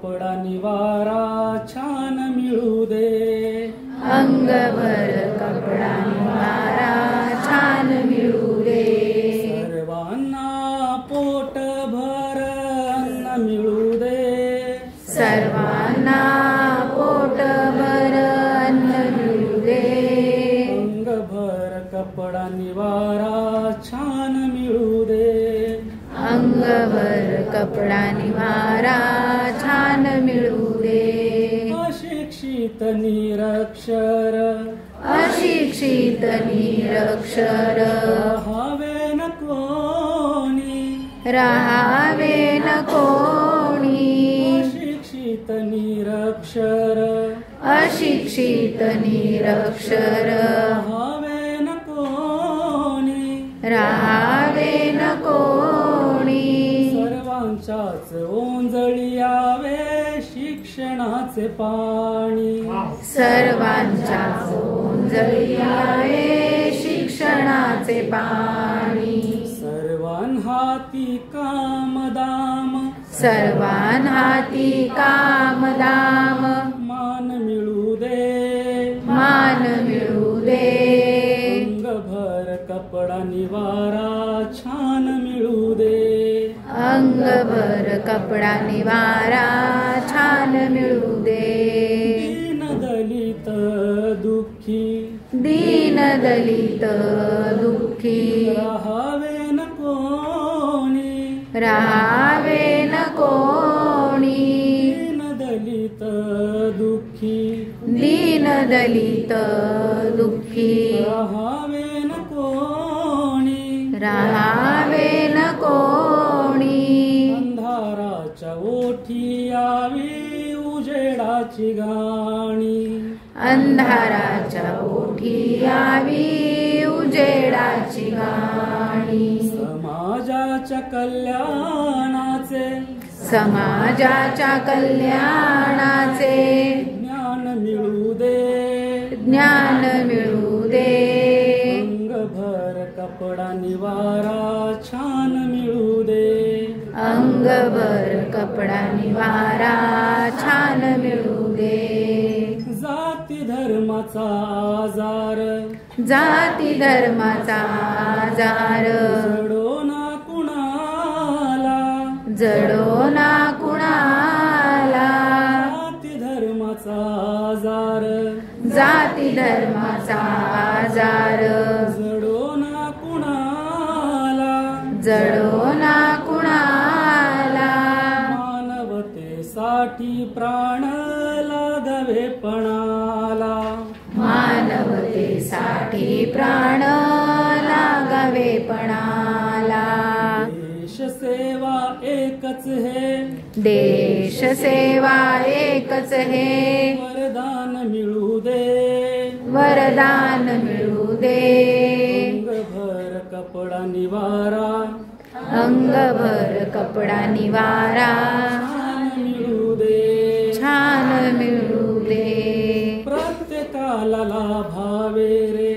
कपडा निवारा छान मिळू दे. अंगभर कपडा निवारा छान मिळू दे. सर्वांना पोटभर अन्न मिळू दे. सर्वांना पोटभर अन्न मिळू दे. अंगभर कपडा निवारा छान मिळू दे. अंगभर कपडा निवारा छान मिळू दे. अशिक्षित निरक्षर अशिक्षित निरक्षर राहावे न कोणी. राहावे न कोणी. अशिक्षित निरक्षर अशिक्षित निरक्षर राहावे न कोणी. राहावे न कोणी. सर्वांच्याच ओंजळी यावे शिक्षणाचे पाणी. सर्वांच्या ओंजळी यावे शिक्षणाचे पाणी. सर्वांहाती कामदाम सर्वांहाती कामदाम मान मिळू दे. मान मिळू दे. अंगभर कपडा निवारा छान मिळू दे. अंगभर कपडा निवारा छान मिळू दे. दीनदलित दुःखी दीनदलित दुःखी राहावे न कोणी. राहावे न कोणी. दीनदलित दुःखी दीनदलित दुःखी राहावे न कोणी. राहावे न कोणी. अंधाराच्या ओठी यावी उजेडाची गाणी. अंधाराच्या ओठी यावी उजेडाची गाणी. समाजाच्या कल्याणाचे समाजाच्या कल्याणाचे ज्ञान मिळू दे. ज्ञान मिळू दे. अंगभर कपडा निवारा छान मिळू दे. अंगभर कपडा निवारा छान मिळू दे. जाती धर्माचा आजार जाती धर्माचा आजार जडो ना कुणाला. जडो ना कुणाला. जाती धर्माचा आजार जाती धर्माचा आजार जडो ना कुणाला. जडो ना कुणाला. मानवतेसाठी प्राण लागावे पणाला. मानवतेसाठी प्राण लागावे पणाला. देश सेवा एकच हे देश सेवा एकच हे वरदान मिळू दे. वरदान मिळू दे. अंगभर कपडा निवारा अंगभर कपडा निवारा छान मिळू दे. छान मिळू दे. प्रत्येकाला लाभावे रे.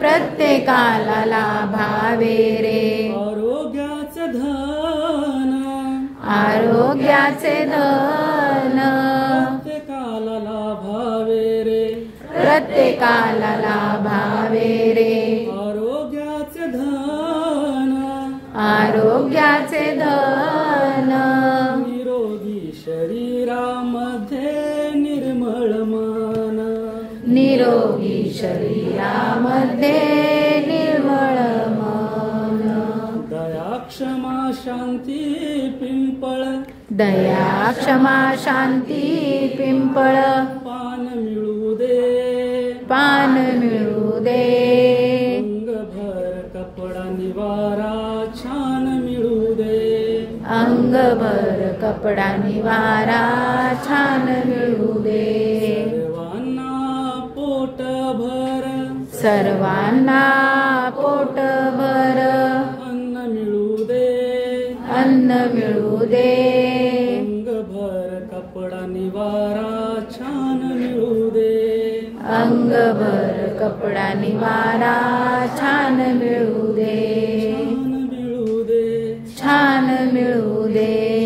प्रत्येकाला लाभावे रे. आरोग्याचे धन आरोग्याचे धन प्रत्येकाला लाभावे रे. प्रत्येकाला लाभावे रे. आरोग्याचे धन आरोग्याचे धन. निरोगी शरीरामध्ये निर्मळ मन. निरोगी शरीरामध्ये निर्मळ मन. दया क्षमा शांती पिंपळ दया क्षमा शांती पिंपळ. पान मिळू दे. पान मिळू दे. अंगभर कपडा निवारा छान मिळू दे. अंगभर कपडा निवारा छान मिळू दे. सर्वांना पोटभर सर्वांना पोटभर अन्न मिळू दे. अन्न मिळू दे. अंगभर कपडा निवारा छान मिळू दे. अंगभर कपडा निवारा छान मिळू दे. छान मिळू दे. छान मिळू दे.